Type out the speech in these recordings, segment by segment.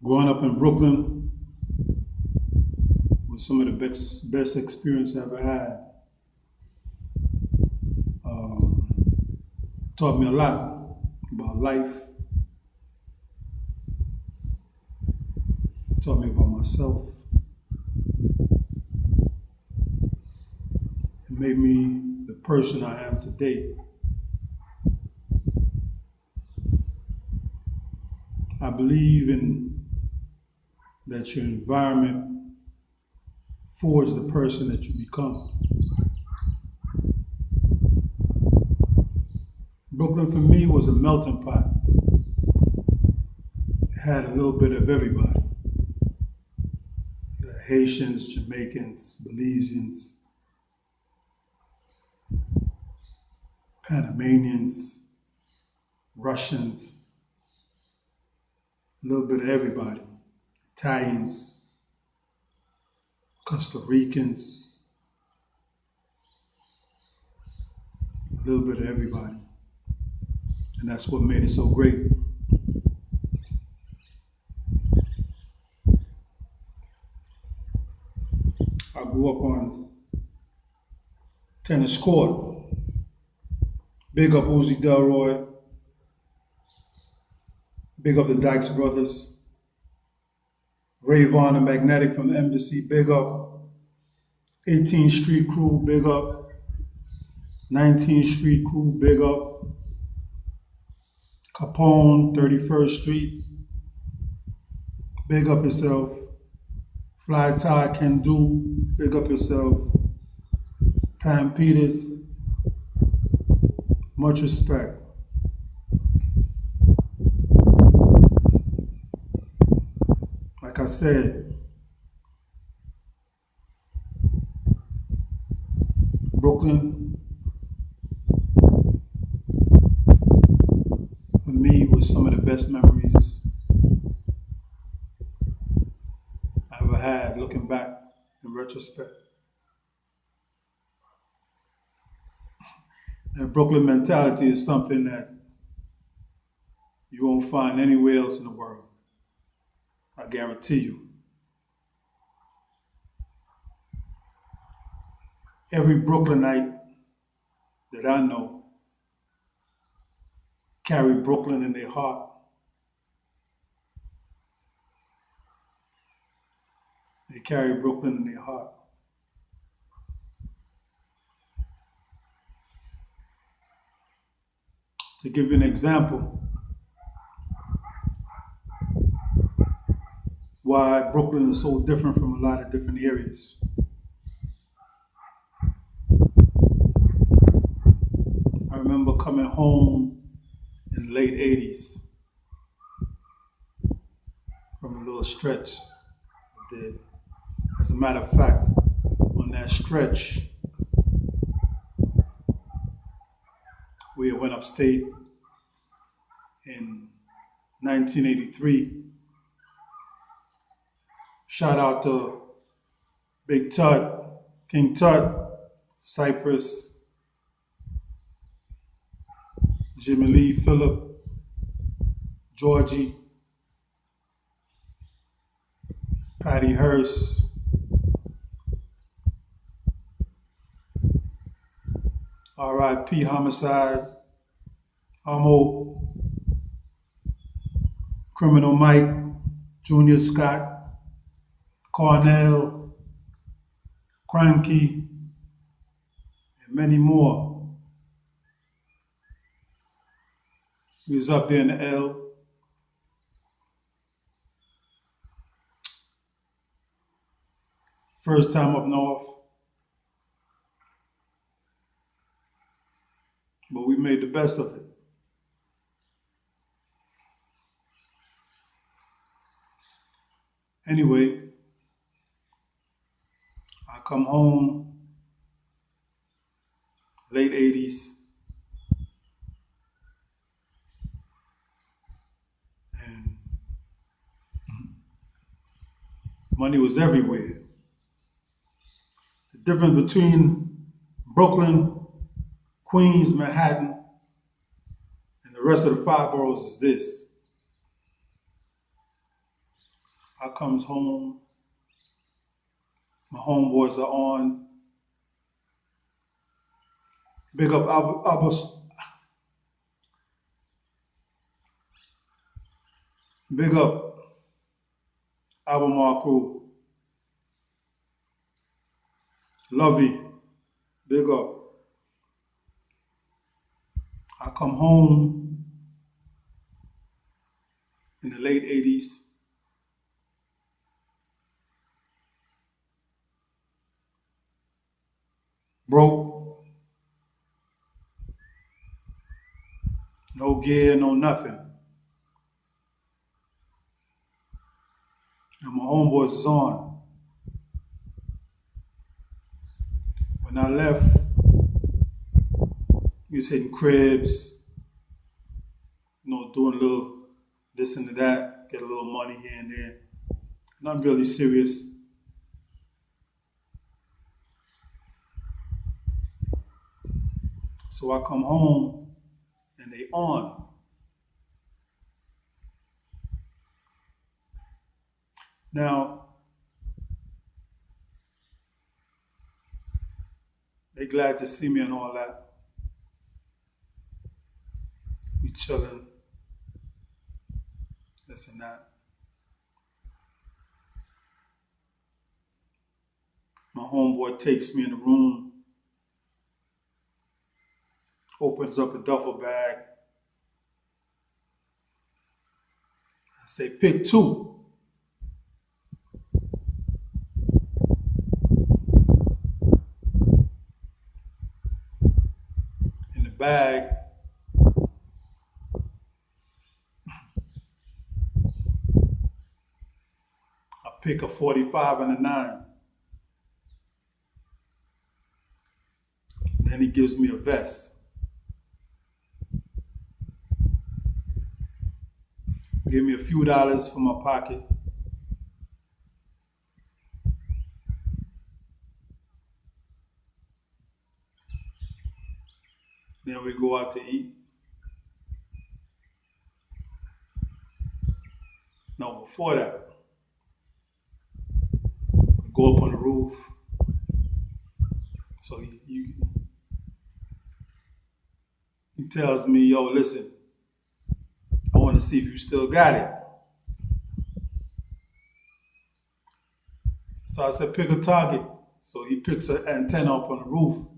Growing up in Brooklyn was some of the best experience I ever had. It taught me a lot about life. It taught me about myself. It made me the person I am today. I believe in that your environment forges the person that you become. Brooklyn for me was a melting pot. It had a little bit of everybody. Haitians, Jamaicans, Belizeans, Panamanians, Russians, a little bit of everybody. Italians, Costa Ricans, a little bit of everybody. And that's what made it so great. I grew up on tennis court. Big up Uzi Delroy. Big up the Dykes brothers. Ray Vaughn and Magnetic from the Embassy. Big up 18th Street crew. Big up 19th Street crew. Big up Capone, 31st Street. Big up yourself. Fly Tie Can Do. Big up yourself. Pam Peters. Much respect. Like I said, Brooklyn, for me, was some of the best memories I ever had, looking back in retrospect. That Brooklyn mentality is something that you won't find anywhere else in the world. I guarantee you. Every Brooklynite that I know carry Brooklyn in their heart. They carry Brooklyn in their heart. To give you an example, why Brooklyn is so different from a lot of different areas. I remember coming home in the late 80s from a little stretch I did. As a matter of fact, on that stretch, we went upstate in 1983. Shout out to Big Tut, King Tut, Cypress, Jimmy Lee, Phillip, Georgie, Patty Hearst, R.I.P. Homicide, Homo, Criminal Mike, Junior Scott, Cornell, Cranky, and many more. We was up there in the L. First time up north. But we made the best of it. Anyway, I come home, late 80s, and money was everywhere. The difference between Brooklyn, Queens, Manhattan, and the rest of the five boroughs is this. I comes home, my homeboys are on. Big up big up Albemarle crew. Lovey, big up. I come home in the late 80s. Broke, no gear, no nothing. And my homeboys is on. When I left, we was hitting cribs, doing a little this and that, get a little money here and there. Not really serious. So I come home and they on. Now, they glad to see me and all that. We chilling, this and that. My homeboy takes me in the room, opens up a duffel bag, and say, pick two. In the bag, I pick a 45 and a 9. Then he gives me a vest. Give me a few dollars from my pocket. Then we go out to eat. No, before that, we go up on the roof. So he tells me, yo, listen, I want to see if you still got it. So I said, pick a target. So he picks an antenna up on the roof.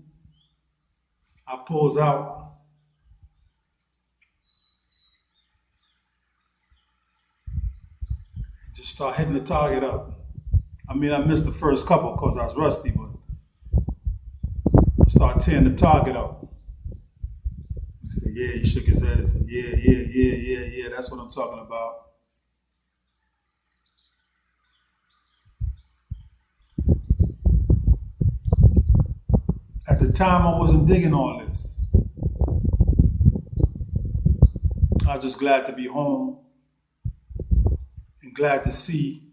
I pulls out. And just start hitting the target up. I mean, I missed the first couple because I was rusty, but I start tearing the target up. He said, yeah, he shook his head and said, yeah, that's what I'm talking about. At the time, I wasn't digging all this. I was just glad to be home and glad to see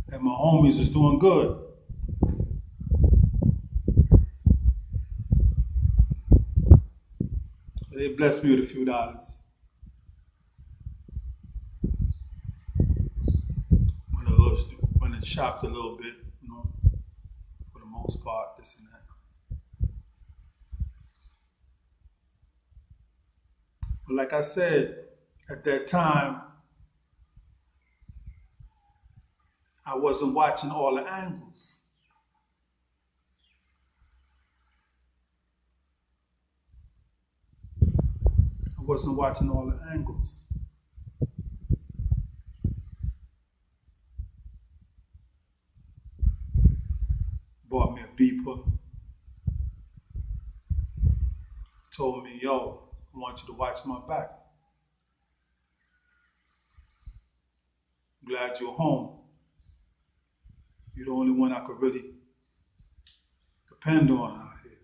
that my homies was doing good. They blessed me with a few dollars. Went and shopped a little bit, for the most part, this and that. But like I said, at that time, I wasn't watching all the angles. I wasn't watching all the angles. Bought me a beeper. Told me, yo, I want you to watch my back. I'm glad you're home. You're the only one I could really depend on out here.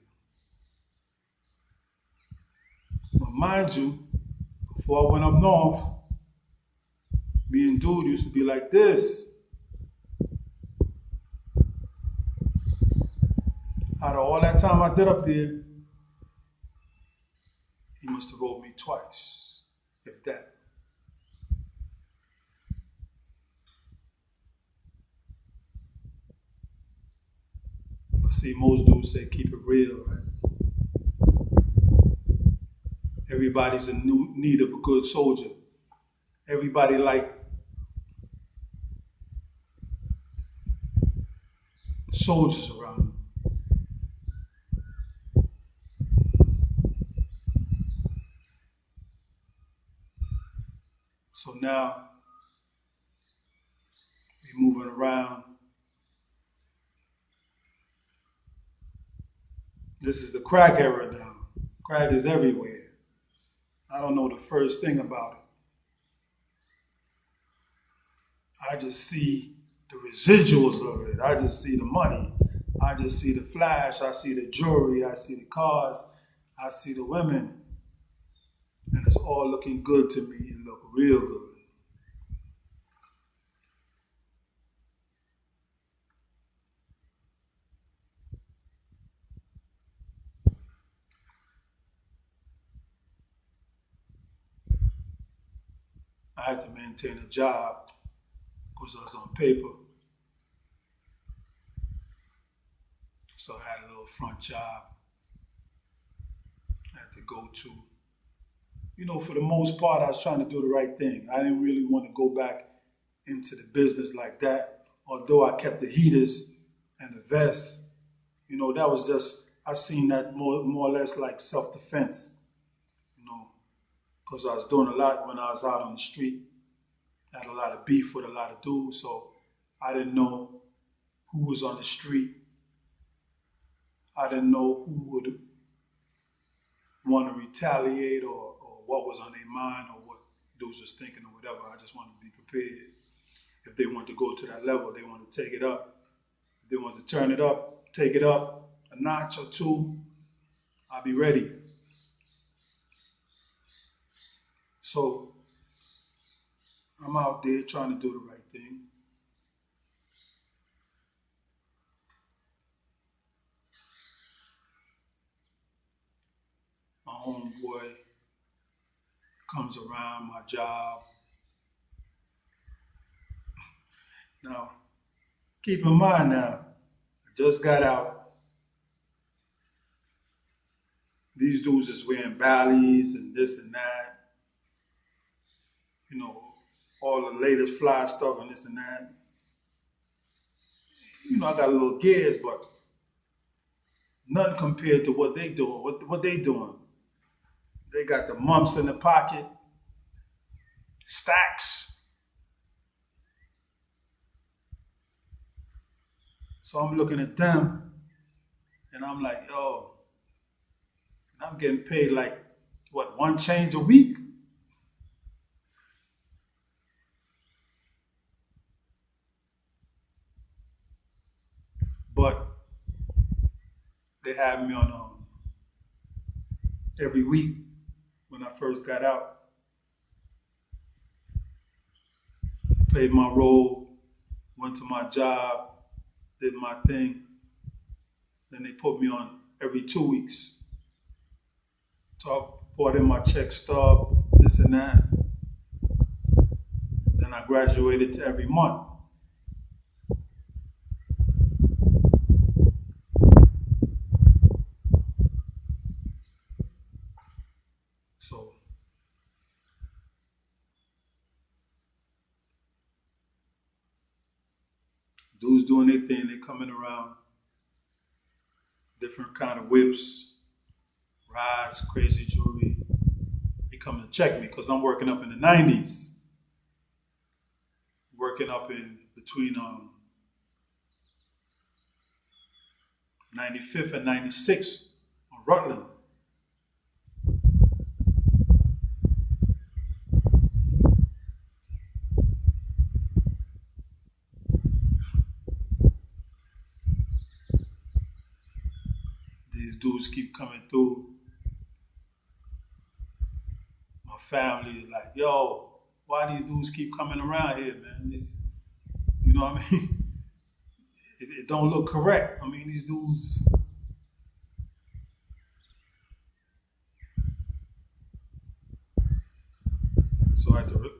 But mind you, before I went up north, me and dude used to be like this. Out of all that time I did up there, he must have wrote me twice, if that. See, most dudes say keep it real, right? Everybody's in need of a good soldier. Everybody like soldiers around them. So now we moving around. This is the crack era now. Crack is everywhere. I don't know the first thing about it. I just see the residuals of it. I just see the money. I just see the flash. I see the jewelry. I see the cars. I see the women. And it's all looking good to me and look real good. I had to maintain a job because I was on paper. So I had a little front job I had to go to. You know, for the most part, I was trying to do the right thing. I didn't really want to go back into the business like that. Although I kept the heaters and the vests, you know, that was just, I seen that more or less like self-defense, you know, because I was doing a lot when I was out on the street. I had a lot of beef with a lot of dudes, so I didn't know who was on the street. I didn't know who would want to retaliate or what was on their mind or what dudes was thinking or whatever. I just wanted to be prepared. If they want to go to that level, they want to take it up. If they want to turn it up, take it up a notch or two, I'll be ready. So I'm out there trying to do the right thing. My homeboy comes around my job. Now, keep in mind now, I just got out. These dudes is wearing Bally's and this and that. You know, all the latest fly stuff and this and that. You know, I got a little gears, but nothing compared to what they doing. What they doing? They got the mumps in the pocket, stacks. So I'm looking at them, and I'm like, yo, I'm getting paid like, what, one change a week? But they had me on every week when I first got out. Played my role, went to my job, did my thing. Then they put me on every 2 weeks. Brought in my check stub, this and that. Then I graduated to every month. So dudes doing their thing, they coming around, different kind of whips, rides, crazy jewelry. They come to check me because I'm working up in the 90s. Working up in between 95th and 96th on Rutland. These dudes keep coming through. My family is like, yo, why these dudes keep coming around here, man? You know what I mean? It don't look correct. I mean, these dudes. So I had to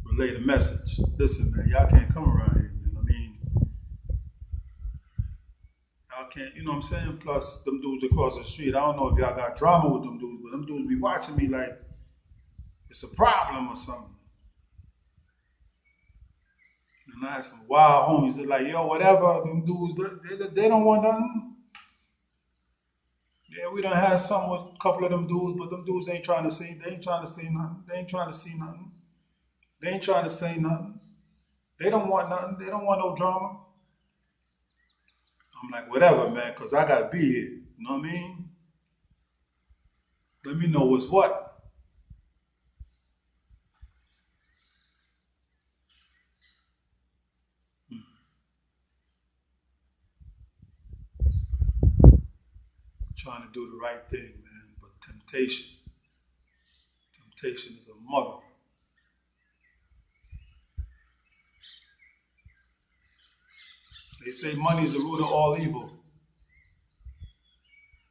relay the message. Listen, man, y'all can't come around here, man. I mean, y'all can't, you know what I'm saying? Plus, them dudes across the street, I don't know if y'all got drama with them dudes, but them dudes be watching me like it's a problem or something. And I had some wild homies that like, yo, whatever, them dudes, they don't want nothing. Yeah, we done had some with a couple of them dudes, but them dudes ain't trying to say, they ain't trying to say nothing. They ain't trying to see nothing. They ain't trying to say nothing. They don't want nothing. They don't want no drama. I'm like, whatever, man, because I got to be here. You know what I mean? Let me know what's what. Trying to do the right thing, man. But temptation is a mother. They say money is the root of all evil.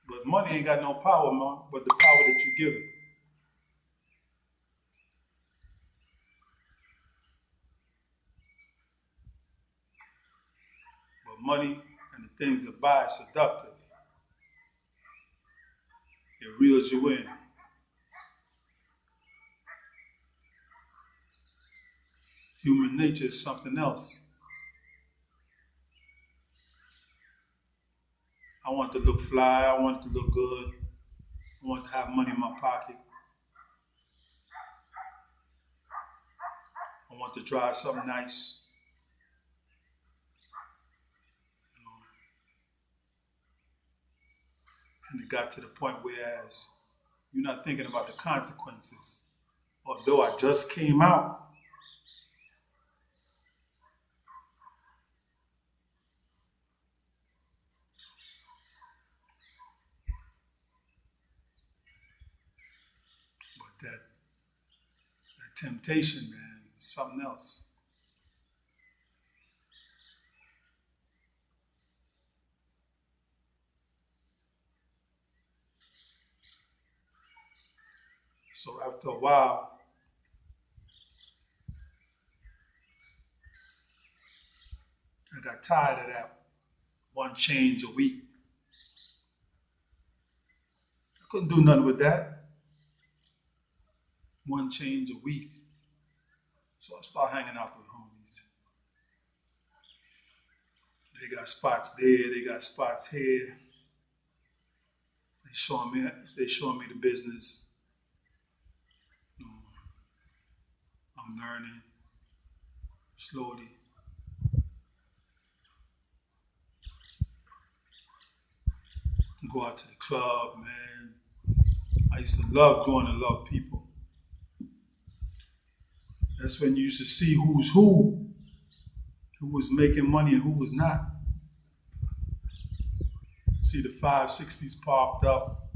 But money ain't got no power, man, but the power that you give it. But money and the things that buy is seductive. It reels you in. Human nature is something else. I want to look fly. I want to look good. I want to have money in my pocket. I want to drive something nice. You know. And it got to the point whereas you're not thinking about the consequences. Although I just came out, but that temptation, man, is something else. So after a while, I got tired of that one change a week. I couldn't do nothing with that. One change a week. So I started hanging out with homies. They got spots there, they got spots here. They showing me the business. You know, I'm learning slowly. Go out to the club, man. I used to love going to love people. That's when you used to see who's who was making money and who was not. See the 560s popped up,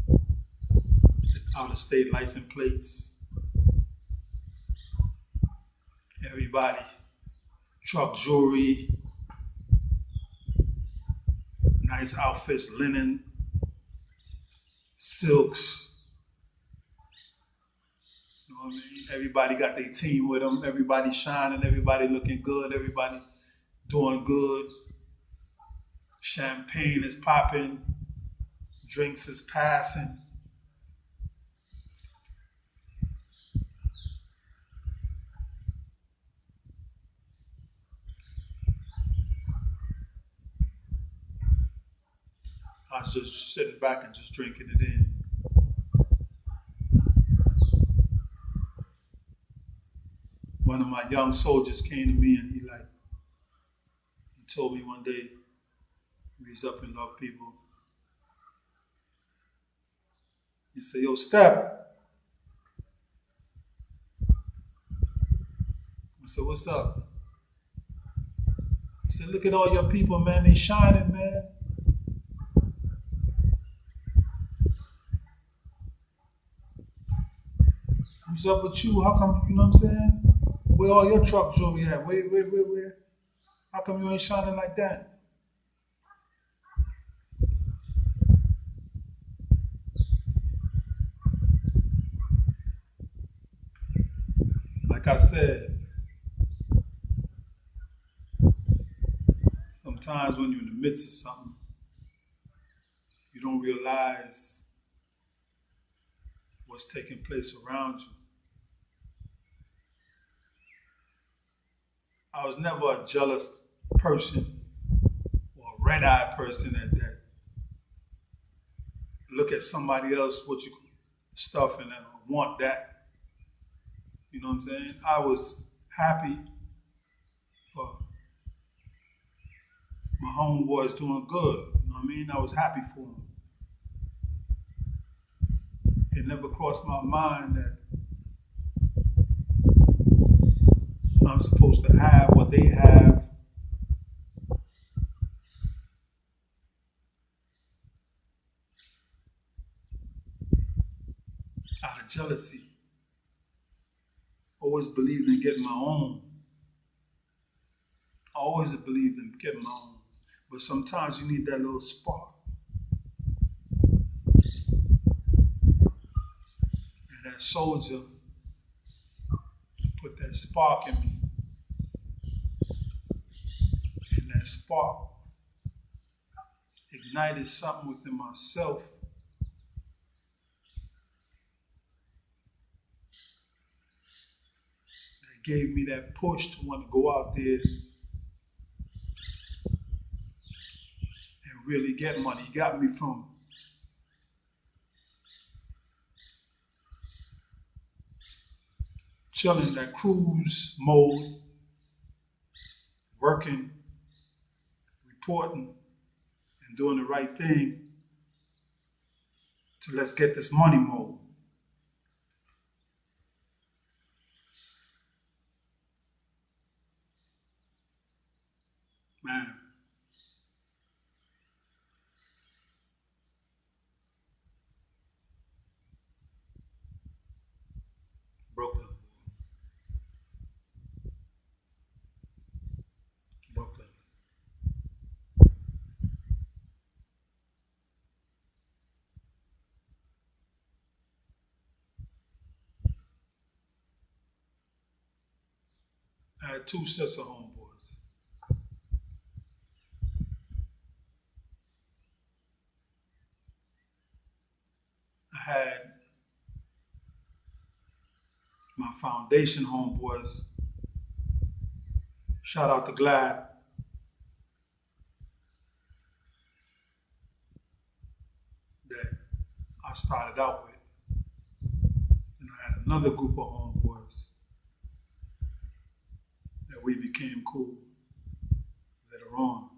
the out-of-state license plates. Everybody, truck jewelry, nice outfits, linen, silks. You know what I mean? Everybody got their team with them. Everybody shining. Everybody looking good. Everybody doing good. Champagne is popping. Drinks is passing. I was just sitting back and just drinking it in. One of my young soldiers came to me and he told me one day, we was up in Love People. He said, yo, Step. I said, what's up? He said, look at all your people, man, they shining, man. What's up with you? How come, you know what I'm saying? Where all your truck jewelry at? Where? How come you ain't shining like that? Like I said, sometimes when you're in the midst of something, you don't realize what's taking place around you. I was never a jealous person or a red-eyed person that look at somebody else stuff and want that. You know what I'm saying? I was happy for my homeboys doing good. You know what I mean? I was happy for them. It never crossed my mind that I'm supposed to have what they have. Out of jealousy. Always believed in getting my own. I always believed in getting my own. But sometimes you need that little spark. And that soldier put that spark in me. And that spark ignited something within myself that gave me that push to want to go out there and really get money. He got me from chilling that cruise mode, working, reporting, and doing the right thing to let's get this money mode. Man. Brooklyn. Brooklyn. I had two sets of homeboys. I had my foundation homeboys. Shout out to Glad. That I started out with. And I had another group of homeboys that we became cool later on.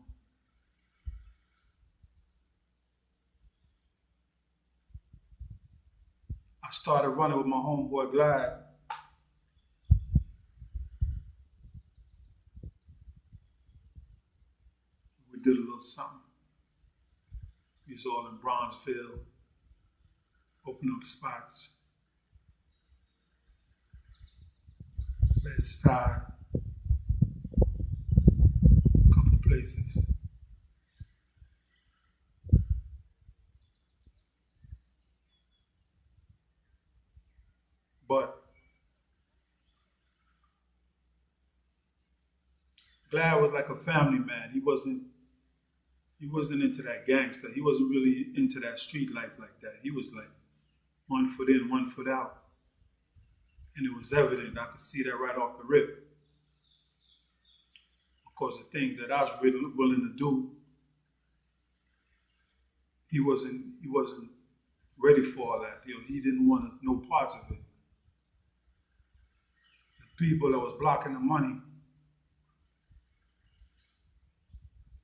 I started running with my homeboy Glad. We did a little something. We was all in Bronzeville, opened up spots. Bed-Stuy, a couple places. But Glad was like a family man. He wasn't into that gangster. He wasn't really into that street life like that. He was like 1 foot in, 1 foot out. And it was evident. I could see that right off the rip. Because the things that I was really willing to do, he wasn't ready for all that. He didn't want no parts of it. The people that was blocking the money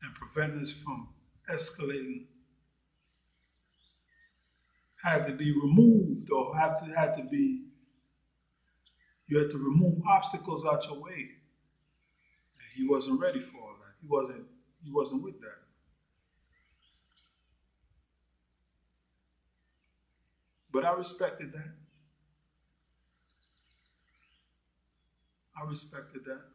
and preventing us from escalating had to be removed, or you had to remove obstacles out your way. And he wasn't ready for all that. He wasn't with that. But I respected that. I respected that.